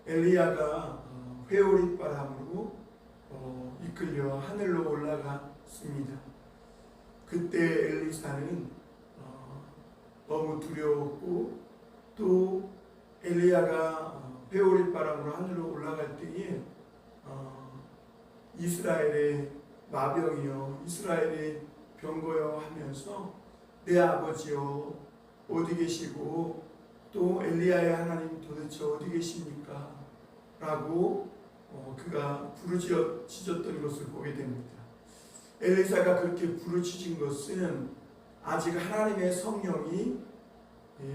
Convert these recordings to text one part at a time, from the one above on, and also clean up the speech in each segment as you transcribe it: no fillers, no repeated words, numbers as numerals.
엘리야가 회오리 바람으로 이끌려 하늘로 올라갔습니다. 그때 엘리사는 너무 두려웠고, 또 엘리야가 회오리 바람으로 하늘로 올라갈 때에 이스라엘의 마병이여 이스라엘의 병거여 하면서 내 아버지여 어디 계시고 또 엘리야의 하나님 도대체 어디 계십니까? 라고 그가 부르짖었던 것을 보게 됩니다. 엘리사가 그렇게 부르짖은 것은 아직 하나님의 성령이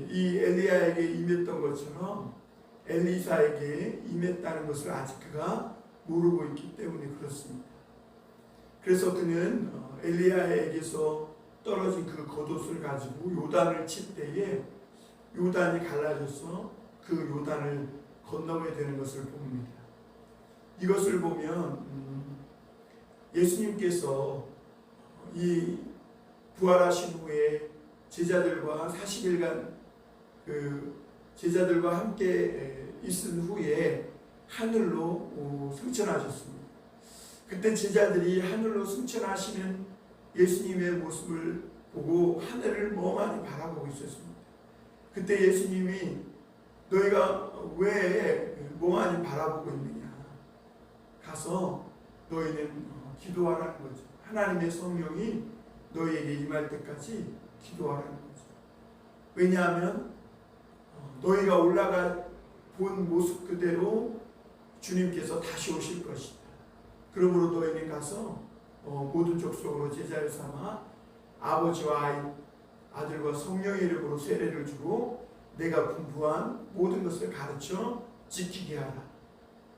이 엘리야에게 임했던 것처럼 엘리사에게 임했다는 것을 아직 그가 모르고 있기 때문에 그렇습니다. 그래서 그는 엘리야에게서 떨어진 그 겉옷을 가지고 요단을 칠 때에 요단이 갈라져서 그 요단을 건너게 되는 것을 봅니다. 이것을 보면 예수님께서 이 부활하신 후에 제자들과 40일간 그 제자들과 함께 있은 후에 하늘로 승천하셨습니다. 그때 제자들이 하늘로 승천하시는 예수님의 모습을 보고 하늘을 멍하니 바라보고 있었습니다. 그때 예수님이 너희가 왜 멍하니 바라보고 있느냐, 가서 너희는 기도하라는 거죠. 하나님의 성령이 너희에게 임할 때까지 기도하라는 거죠. 왜냐하면 너희가 올라가 본 모습 그대로 주님께서 다시 오실 것이다. 그러므로 너희는 가서 모든 족속으로 제자를 삼아 아버지와 아들과 성령의 이름으로 세례를 주고 내가 분부한 모든 것을 가르쳐 지키게 하라.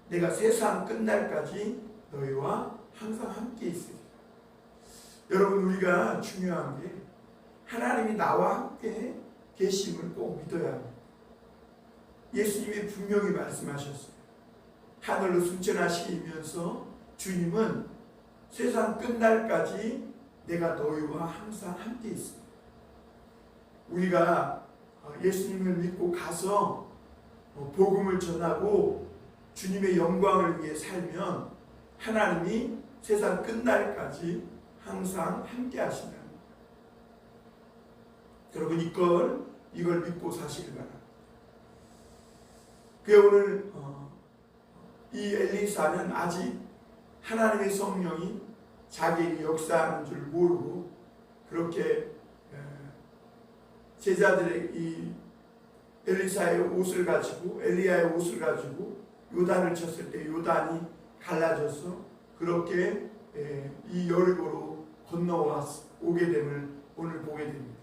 내가 세상 끝날까지 너희와 항상 함께 있으리라. 여러분, 우리가 중요한 게 하나님이 나와 함께 계심을 꼭 믿어야 합니다. 예수님이 분명히 말씀하셨어요. 하늘로 승천하시면서 주님은 세상 끝날까지 내가 너희와 항상 함께 있습니다. 우리가 예수님을 믿고 가서 복음을 전하고 주님의 영광을 위해 살면 하나님이 세상 끝날까지 항상 함께 하신다. 여러분, 이걸 믿고 사시길 바랍니다. 그 오늘 이 엘리사는 아직 하나님의 성령이 자기에게 역사하는 줄 모르고 그렇게 제자들의 이 엘리야의 옷을 가지고 요단을 쳤을 때 요단이 갈라져서 그렇게 이 여리고로 건너오게 됨을 오늘 보게 됩니다.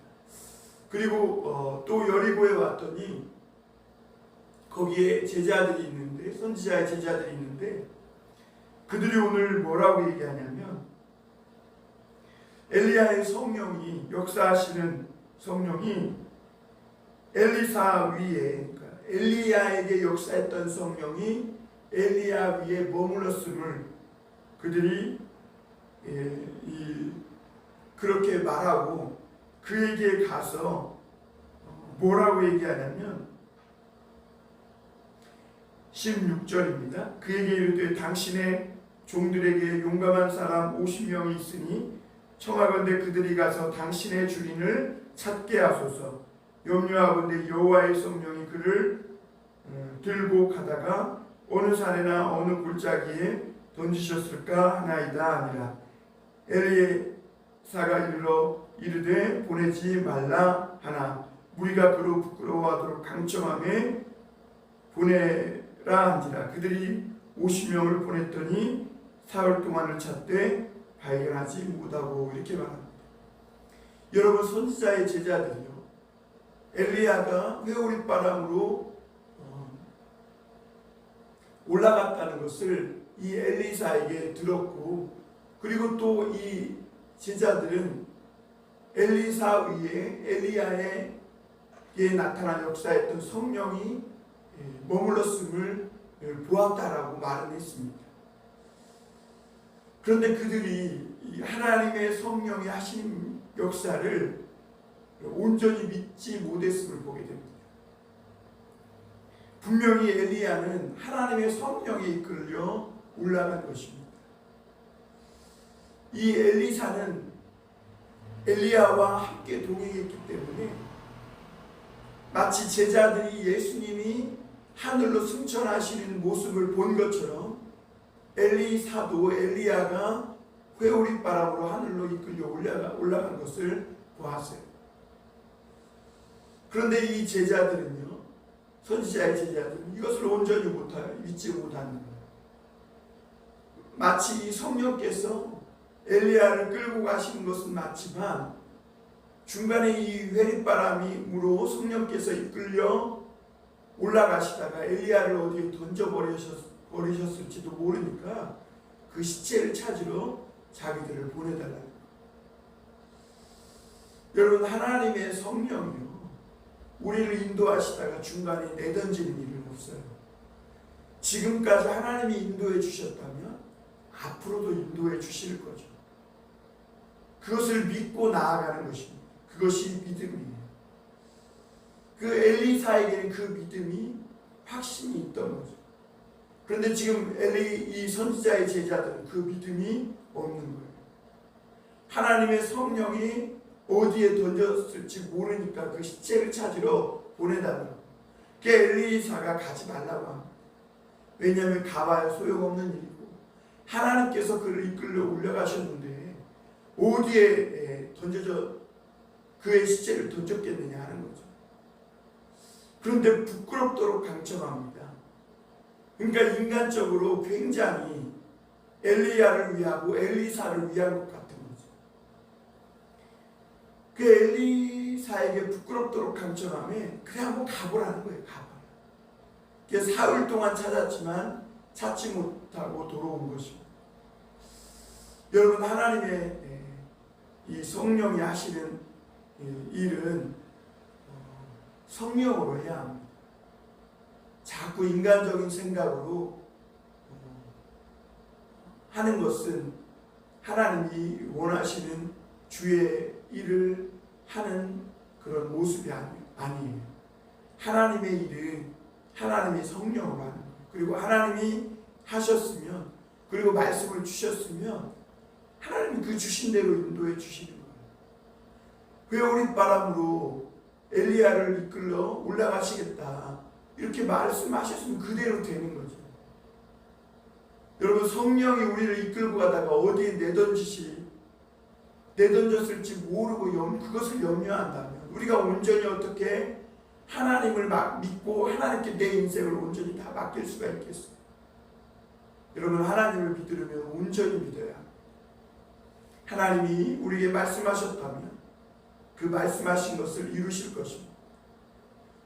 그리고 또 여리고에 왔더니 거기에 제자들이 있는데, 선지자의 제자들이 있는데, 그들이 오늘 뭐라고 얘기하냐면 엘리야의 성령이, 역사하시는 성령이 엘리사 위에, 그러니까 엘리야에게 역사했던 성령이 엘리야 위에 머물렀음을 그들이 그렇게 말하고 그에게 가서 뭐라고 얘기하냐면 16절입니다. 그에게 이르되 당신의 종들에게 용감한 사람 50명이 있으니 청하건대 그들이 가서 당신의 주인을 찾게 하소서. 염려하건대 여호와의 성령이 그를 들고 가다가 어느 산에나 어느 골짜기에 던지셨을까 하나이다 하니라. 엘리사가 이르러 이르되 보내지 말라 하나 무리가 그로 부끄러워하도록 강청함에 보내라 한지라. 그들이 50명을 보냈더니 사흘 동안을 찾되 발견하지 못하고, 이렇게 말합니다. 여러분, 선지자의 제자들이요, 엘리야가 회오리바람으로 올라갔다는 것을 이 엘리사에게 들었고, 그리고 또 이 제자들은 엘리사 위에 엘리야에게 나타난 역사했던 성령이 머물렀음을 보았다라고 말은 했습니다. 그런데 그들이 하나님의 성령이 하신 역사를 온전히 믿지 못했음을 보게 됩니다. 분명히 엘리야는 하나님의 성령에 이끌려 올라간 것입니다. 이 엘리사는 엘리야와 함께 동행했기 때문에 마치 제자들이 예수님이 하늘로 승천하시는 모습을 본 것처럼 엘리사도 엘리야가 회오리바람으로 하늘로 이끌려 올라간 것을 보았어요. 그런데 이 제자들은요, 선지자의 제자들은 이것을 온전히 믿지 못하는 거예요. 마치 성령께서 엘리야를 끌고 가시는 것은 맞지만 중간에 이 회리바람으로 성령께서 이끌려 올라가시다가 엘리야를 어디에 던져버리셨을지도 모르니까 그 시체를 찾으러 자기들을 보내달라는 거예요. 여러분, 하나님의 성령이요, 우리를 인도하시다가 중간에 내던지는 일은 없어요. 지금까지 하나님이 인도해 주셨다면 앞으로도 인도해 주실 거죠. 그것을 믿고 나아가는 것입니다. 그것이 믿음이에요. 그 엘리사에게는 그 믿음이 확신이 있던 거죠. 그런데 지금 이 선지자의 제자들은 그 믿음이 없는 거예요. 하나님의 성령이 어디에 던졌을지 모르니까 그 시체를 찾으러 보내달라고. 그 엘리사가 가지 말라고 합니다. 왜냐하면 가봐야 소용없는 일이고 하나님께서 그를 이끌려 올라가셨는데 어디에 그의 시체를 던졌겠느냐 하는 거죠. 그런데 부끄럽도록 강청합니다. 그러니까 인간적으로 굉장히 엘리야를 위하고 엘리사를 위한 것 같은 거죠. 그 엘리사에게 부끄럽도록 강청함에 그래 한번 가보라는 거예요. 가보라. 사흘 동안 찾았지만 찾지 못하고 돌아온 것입니다. 여러분, 하나님의 이 성령이 하시는 일은 성령으로 해야 합니다. 자꾸 인간적인 생각으로 하는 것은 하나님이 원하시는 주의 일을 하는 그런 모습이 아니에요. 하나님의 일은 하나님의 성령으로 하는 거예요. 그리고 하나님이 하셨으면, 그리고 말씀을 주셨으면 하나님이 그 주신 대로 인도해 주시는 거예요. 회오리바람으로 엘리야를 이끌러 올라가시겠다 이렇게 말씀하셨으면 그대로 되는 거죠. 여러분, 성령이 우리를 이끌고 가다가 어디에 내던졌을지 모르고 그것을 염려한다면 우리가 온전히 어떻게 하나님을 믿고 하나님께 내 인생을 온전히 다 맡길 수가 있겠어요? 여러분, 하나님을 믿으려면 온전히 믿어야 합니다. 하나님이 우리에게 말씀하셨다면 그 말씀하신 것을 이루실 것입니다.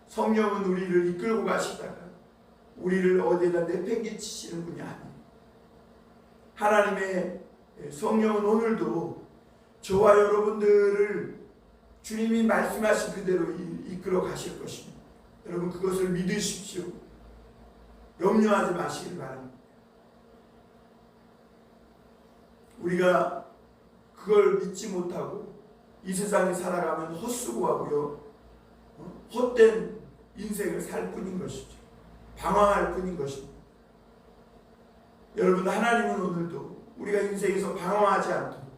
성령은 우리를 이끌고 가시다가 우리를 어디에다 내팽개치시는 분이 아니에요. 하나님의 성령은 오늘도 저와 여러분들을 주님이 말씀하신 그대로 이끌어 가실 것입니다. 여러분, 그것을 믿으십시오. 염려하지 마시길 바랍니다. 우리가 그걸 믿지 못하고 이 세상에 살아가면 헛수고하고요, 헛된 인생을 살 뿐인 것이죠. 방황할 뿐인 것입니다. 여러분, 하나님은 오늘도 우리가 인생에서 방황하지 않도록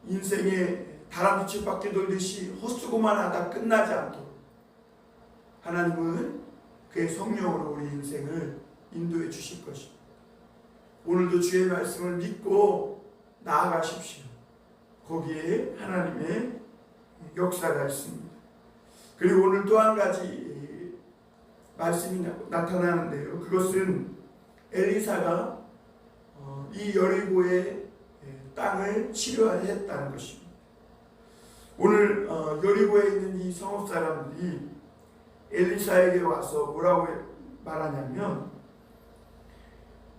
인생에 다람쥐 바퀴 돌듯이 헛수고만 하다 끝나지 않도록 하나님은 그의 성령으로 우리 인생을 인도해 주실 것입니다. 오늘도 주의 말씀을 믿고 나아가십시오. 거기에 하나님의 역사가 있습니다. 그리고 오늘 또 한 가지 말씀이 나타나는데요. 그것은 엘리사가 이 여리고의 땅을 치료했다는 것입니다. 오늘 여리고에 있는 이 성읍 사람들이 엘리사에게 와서 뭐라고 말하냐면,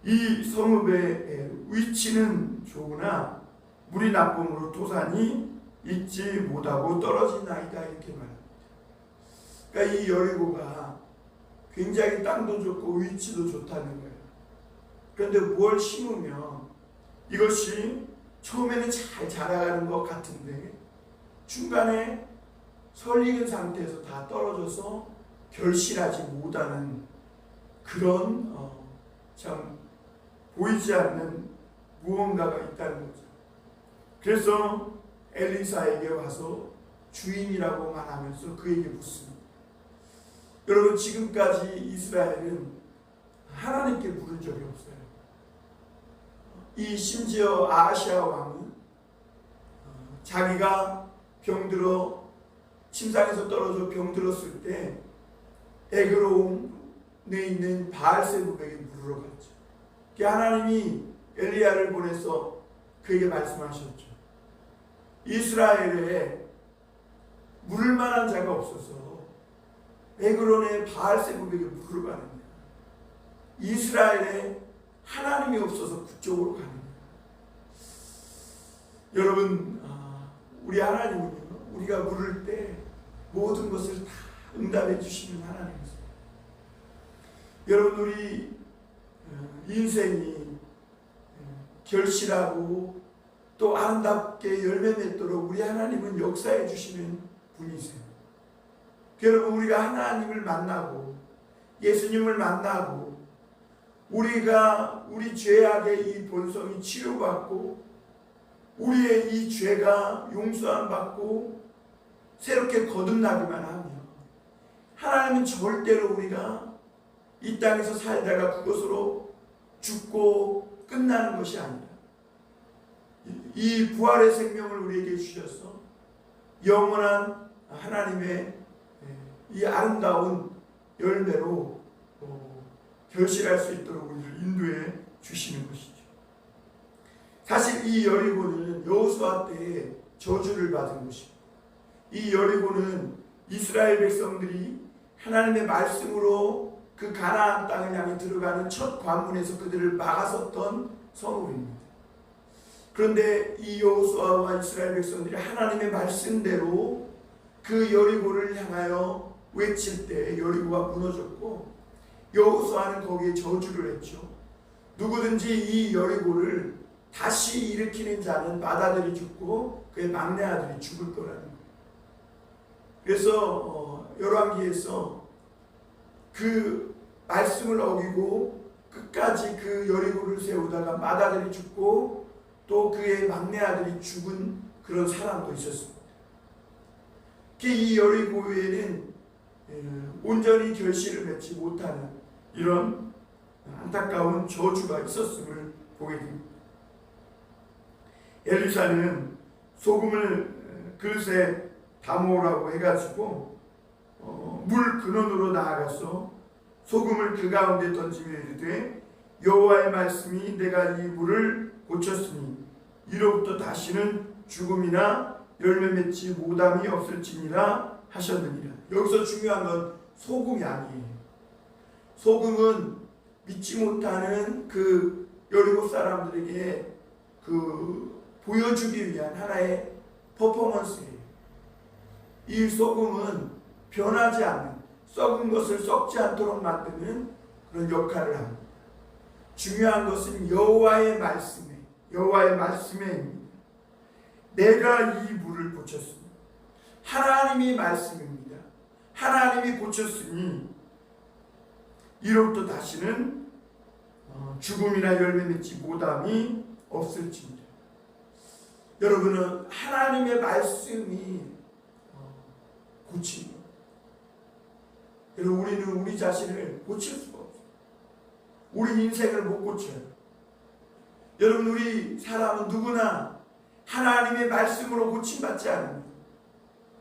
이 성읍의 위치는 좋으나 물이 나쁨으로 토산이 있지 못하고 떨어지나이다 이렇게 말합니다. 그러니까 이 여리고가 굉장히 땅도 좋고 위치도 좋다는 거예요. 그런데 뭘 심으면 이것이 처음에는 잘 자라가는 것 같은데 중간에 설익은 상태에서 다 떨어져서 결실하지 못하는 그런 참 보이지 않는 무언가가 있다는 거죠. 그래서 엘리사에게 와서 주인이라고 말하면서 그에게 묻습니다. 여러분, 지금까지 이스라엘은 하나님께 물은 적이 없어요. 이 심지어 아하시아 왕은 자기가 병들어 침상에서 떨어져 병들었을 때 에그로움에 있는 바알세불에게 물으러 갔죠. 하나님이 엘리야를 보내서 그에게 말씀하셨죠. 이스라엘에 물을 만한 자가 없어서 에그론의 바알세불에게 물으러 가는 거예요. 이스라엘에 하나님이 없어서 그쪽으로 가는 거예요. 여러분, 우리 하나님은요, 우리가 물을 때 모든 것을 다 응답해 주시는 하나님이세요. 여러분, 우리 인생이 결실하고 또 아름답게 열매 맺도록 우리 하나님은 역사해 주시는 분이세요. 여러분, 우리가 하나님을 만나고 예수님을 만나고 우리가 우리 죄악의 이 본성이 치료받고 우리의 이 죄가 용서함 받고 새롭게 거듭나기만 하면 하나님은 절대로 우리가 이 땅에서 살다가 그것으로 죽고 끝나는 것이 아니라 이 부활의 생명을 우리에게 주셔서 영원한 하나님의 이 아름다운 열매로 결실할 수 있도록 우리를 인도해 주시는 것이죠. 사실 이 여리고는 여호수아 때에 저주를 받은 것입니다. 이 여리고는 이스라엘 백성들이 하나님의 말씀으로 그 가나안 땅을 향해 들어가는 첫 관문에서 그들을 막아섰던 성읍입니다. 그런데 이 여호수아와 이스라엘 백성들이 하나님의 말씀대로 그 여리고를 향하여 외칠 때 여리고가 무너졌고 여호수아는 거기에 저주를 했죠. 누구든지 이 여리고를 다시 일으키는 자는 맏아들이 죽고 그의 막내 아들이 죽을 거라는 거예요. 그래서 열왕기에서 그 말씀을 어기고 끝까지 그 여리고를 세우다가 맏아들이 죽고 또 그의 막내 아들이 죽은 그런 사람도 있었습니다. 이 여리고에는 온전히 결실을 맺지 못하는 이런 안타까운 저주가 있었음을 보게 됩니다. 엘리사는 소금을 그릇에 담으라고 해가지고 물 근원으로 나아가서 소금을 그 가운데 던지며 이르되 여호와의 말씀이 내가 이 물을 고쳤으니 이로부터 다시는 죽음이나 열매 맺지 못함이 없을지니라 하셨느니라. 여기서 중요한 건 소금이 아니에요. 소금은 믿지 못하는 그 여리고 사람들에게 보여주기 위한 하나의 퍼포먼스예요. 이 소금은 변하지 않는, 썩은 것을 썩지 않도록 만드는 그런 역할을 합니다. 중요한 것은 여호와의 말씀에 있습니다. 내가 이 물을 고쳤습니다. 하나님이 말씀입니다. 하나님이 고쳤으니 이로부터 다시는 죽음이나 열매 맺지 못함이 없을지니라. 여러분은 하나님의 말씀이 고칩니다. 여러분, 우리는 우리 자신을 고칠 수가 없어요. 우리 인생을 못 고쳐요. 여러분, 우리 사람은 누구나 하나님의 말씀으로 고침받지 않습니다.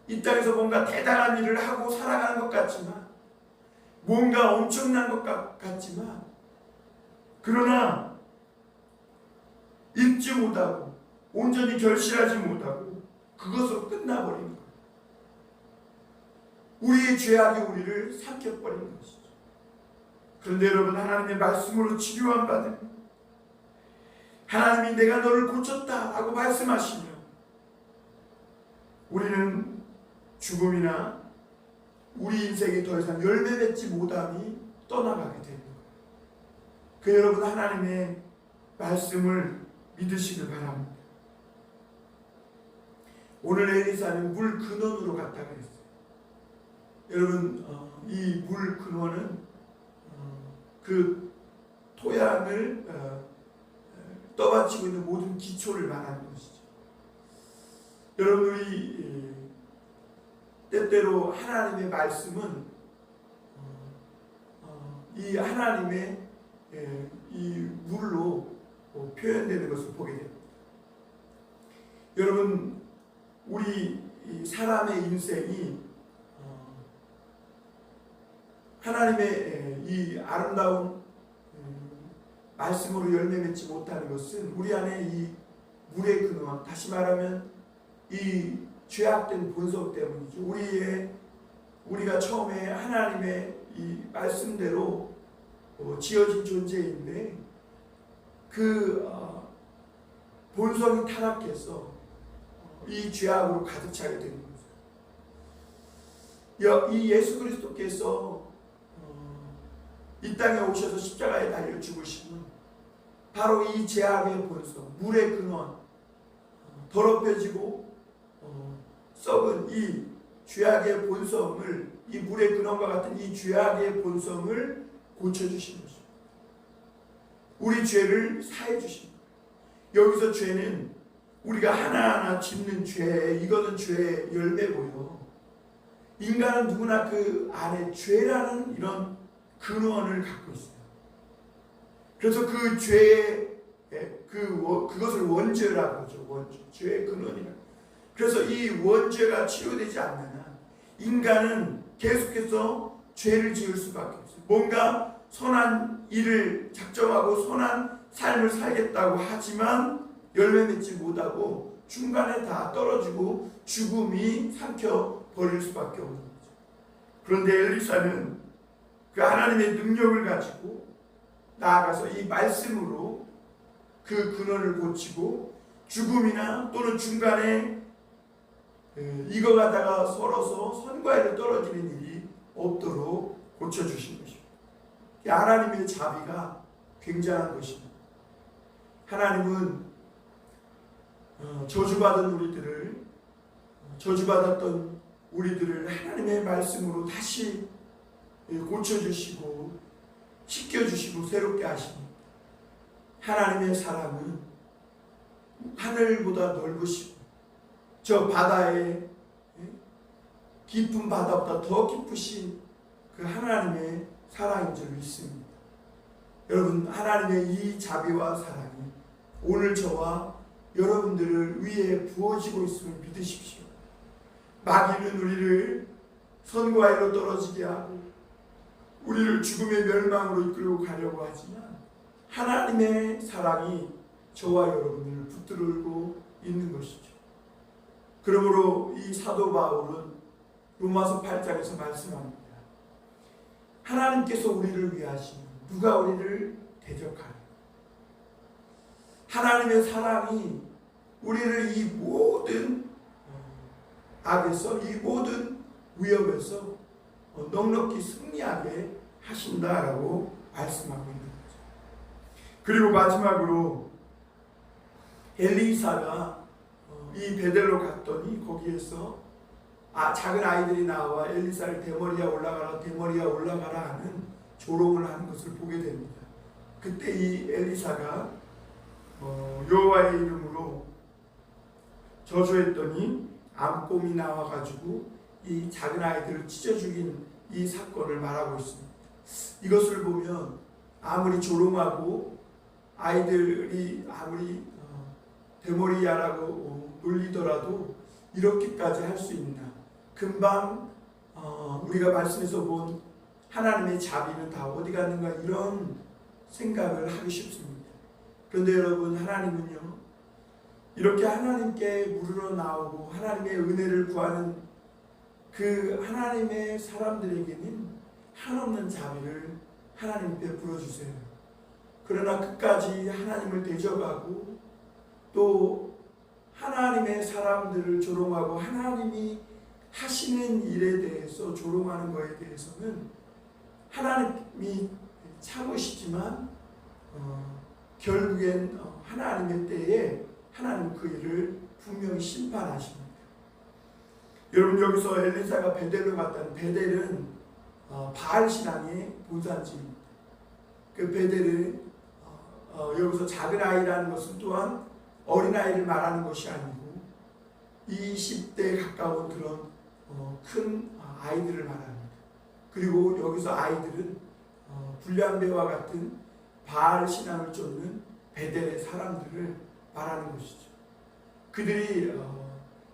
이 땅에서 뭔가 대단한 일을 하고 살아가는 것 같지만, 뭔가 엄청난 것 같지만, 그러나 읽지 못하고 온전히 결실하지 못하고 그것으로 끝나버린 거예요. 우리의 죄악이 우리를 삼켜버리는 것이죠. 그런데 여러분, 하나님의 말씀으로 치료한 바는 하나님이 내가 너를 고쳤다 라고 말씀하시면 우리는 죽음이나 우리 인생이 더 이상 열매 맺지 못함이 떠나가게 됩니다. 그 여러분, 하나님의 말씀을 믿으시길 바랍니다. 오늘 엘리사는 물 근원으로 갔다고 했어요. 여러분 이 물 근원은 그 토양을 떠받치고 있는 모든 기초를 말하는 것이죠. 여러분 우리 때때로 하나님의 말씀은 이 하나님의 이 물로 표현되는 것을 보게 됩니다. 여러분 우리 사람의 인생이 하나님의 이 아름다운 말씀으로 열매 맺지 못하는 것은 우리 안에 이 물의 근원, 다시 말하면 이 죄악된 본성 때문이죠. 우리가 처음에 하나님의 이 말씀대로 지어진 존재인데 그 본성이 타락해서 이 죄악으로 가득 차게 되는 거죠. 이 예수 그리스도께서 이 땅에 오셔서 십자가에 달려 죽으시면 바로 이 죄악의 본성, 물의 근원, 더럽혀지고 썩은 이 죄악의 본성을, 이 물의 근원과 같은 이 죄악의 본성을 고쳐주신 것입니다. 우리 죄를 사해 주신 거예요. 여기서 죄는 우리가 하나하나 짓는 죄, 이거는 죄의 열매고요. 인간은 누구나 그 안에 죄라는 이런 근원을 갖고 있어요. 그래서 그 죄의 그것을 원죄라고 하죠. 원죄, 죄의 근원이라. 그래서 이 원죄가 치료되지 않는 한 인간은 계속해서 죄를 지을 수밖에 없어요. 뭔가 선한 일을 작정하고 선한 삶을 살겠다고 하지만 열매 맺지 못하고 중간에 다 떨어지고 죽음이 삼켜 버릴 수밖에 없는 거죠. 그런데 엘리사는 그 하나님의 능력을 가지고 나아가서 이 말씀으로 그 근원을 고치고 죽음이나 또는 중간에 익어가다가 설어서 선과에로 떨어지는 일이 없도록 고쳐주신 것입니다. 하나님의 자비가 굉장한 것입니다. 하나님은 저주받았던 우리들을 하나님의 말씀으로 다시 고쳐주시고 씻겨주시고 새롭게 하십니다. 하나님의 사랑은 하늘보다 넓으시고 저 바다의 깊은 바다보다 더 깊으신 그 하나님의 사랑인 줄 믿습니다. 여러분 하나님의 이 자비와 사랑이 오늘 저와 여러분들을 위해 부어지고 있음을 믿으십시오. 마귀는 우리를 선과 악으로 떨어지게 하고 우리를 죽음의 멸망으로 이끌고 가려고 하지만 하나님의 사랑이 저와 여러분을 붙들고 있는 것이죠. 그러므로 이 사도 바울은 로마서 8장에서 말씀합니다. 하나님께서 우리를 위하시면 누가 우리를 대적하리. 하나님의 사랑이 우리를 이 모든 악에서 이 모든 위협에서 넉넉히 승리하게 하신다라고 말씀하고 있는 거죠. 그리고 마지막으로 엘리사가 이 베델로 갔더니 거기에서 작은 아이들이 나와 엘리사를 대머리야 올라가라 하는 조롱을 하는 것을 보게 됩니다. 그때 이 엘리사가 여호와의 이름으로 저주했더니 암곰이 나와가지고 이 작은 아이들을 찢어 죽인 이 사건을 말하고 있습니다. 이것을 보면 아무리 조롱하고 아이들이 아무리 대머리야라고 놀리더라도 이렇게까지 할 수 있나. 금방 우리가 말씀에서 본 하나님의 자비는 다 어디 갔는가 이런 생각을 하기 쉽습니다. 그런데 여러분 하나님은요 이렇게 하나님께 물으러 나오고 하나님의 은혜를 구하는 그 하나님의 사람들에게는 한없는 자비를 하나님 베풀어 주세요. 그러나 끝까지 하나님을 대적하고 또 하나님의 사람들을 조롱하고 하나님이 하시는 일에 대해서 조롱하는 것에 대해서는 하나님이 참으시지만 결국엔 하나님의 때에 하나님 그 일을 분명히 심판하십니다. 여러분 여기서 엘리사가 베델로 갔다는 베델은 바알 신앙의 본산지입니다. 그 베델은 여기서 작은 아이라는 것은 또한 어린 아이를 말하는 것이 아니고 20대에 가까운 그런 큰 아이들을 말합니다. 그리고 여기서 아이들은 불량배와 같은 바알 신앙을 쫓는 베델의 사람들을 말하는 것이죠. 그들이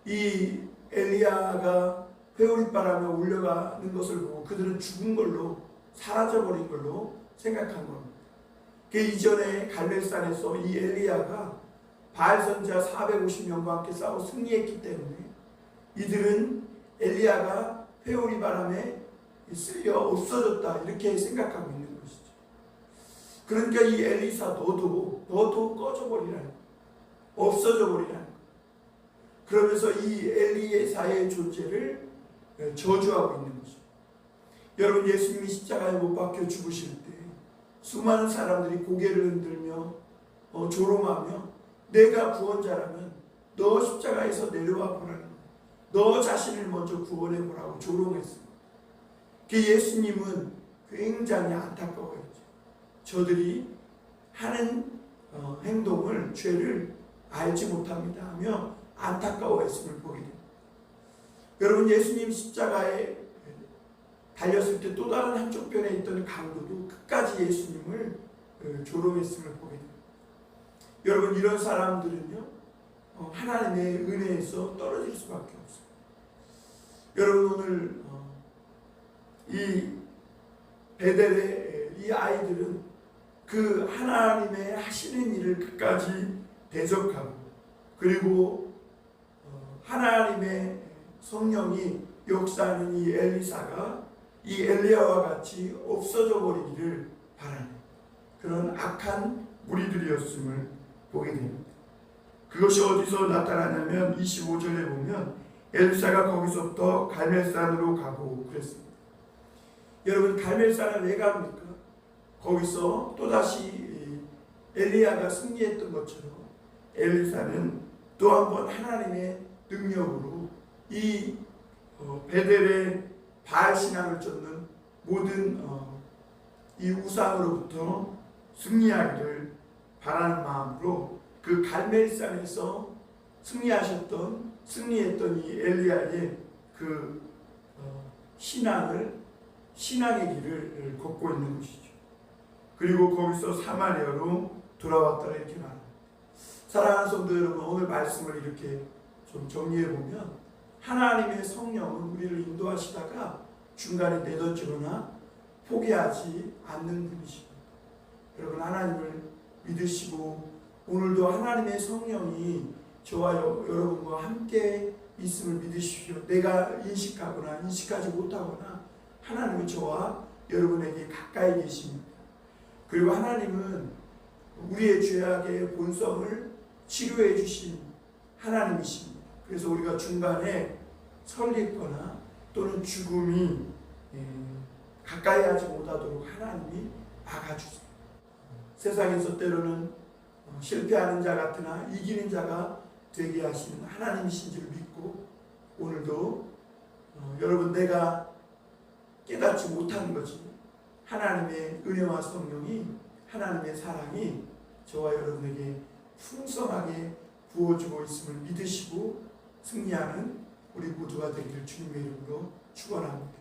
이 엘리야가 회오리바람에 울려가는 것을 보고 그들은 죽은 걸로, 사라져버린 걸로 생각한 겁니다. 그 이전에 갈멜산에서 이 엘리야가 바알 선지자 450명과 함께 싸워 승리했기 때문에 이들은 엘리야가 회오리바람에 쓸려 없어졌다 이렇게 생각하고 있는 것이죠. 그러니까 이 엘리사 너도 꺼져버리라는 거예요. 없어져 버리라는 거예요. 그러면서 이 엘리사의 존재를 저주하고 있는 거죠. 여러분 예수님이 십자가에 못 박혀 죽으실 때 수많은 사람들이 고개를 흔들며 조롱하며 내가 구원자라면 너 십자가에서 내려와 보라는 거예요. 너 자신을 먼저 구원해 보라고 조롱했어요. 그 예수님은 굉장히 안타까워했죠. 저들이 하는 행동을, 죄를 알지 못합니다 하며 안타까워했음을 보게 됩니다. 여러분 여러분 십자가에 달렸을 때 또 다른 한쪽편에 있던 강도도 끝까지 예수님을 조롱했음을 보게 됩니다. 여러분 이런 사람들은요 하나님의 은혜에서 떨어질 수밖에 없어요. 여러분 오늘 이 베델의 이 아이들은 그 하나님의 하시는 일을 끝까지 대적하고 그리고 하나님의 성령이 역사하는 이 엘리사가 이 엘리야와 같이 없어져 버리기를 바라는 그런 악한 무리들이었음을 보게 됩니다. 그것이 어디서 나타나냐면 25절에 보면 엘리사가 거기서부터 갈멜산으로 가고 그랬습니다. 여러분 갈멜산을 왜 갑니까? 거기서 또다시 엘리야가 승리했던 것처럼 엘리사는 또 한 번 하나님의 능력으로 이 베델의 바알 신앙을 쫓는 모든 이 우상으로부터 승리하기를 바라는 마음으로 그 갈멜산에서 승리했던 이 엘리야의 그 신앙의 길을 걷고 있는 것이죠. 그리고 거기서 사마리아로 돌아왔다 이렇게 말합니다. 사랑하는 성도 여러분, 오늘 말씀을 이렇게 좀 정리해 보면 하나님의 성령은 우리를 인도하시다가 중간에 내던지거나 포기하지 않는 분이십니다. 여러분 하나님을 믿으시고 오늘도 하나님의 성령이 저와 여러분과 함께 있음을 믿으십시오. 내가 인식하거나 인식하지 못하거나 하나님은 저와 여러분에게 가까이 계십니다. 그리고 하나님은 우리의 죄악의 본성을 치료해 주신 하나님이십니다. 그래서 우리가 중간에 설리거나 또는 죽음이 가까이 하지 못하도록 하나님이 막아주세요. 세상에서 때로는 실패하는 자 같으나 이기는 자가 되게 하시는 하나님이신 줄 믿고 오늘도 여러분 내가 깨닫지 못하는 거지 하나님의 은혜와 성령이 하나님의 사랑이 저와 여러분에게 풍성하게 부어주고 있음을 믿으시고 승리하는 우리 모두가 되기를 주님의 이름으로 축원합니다.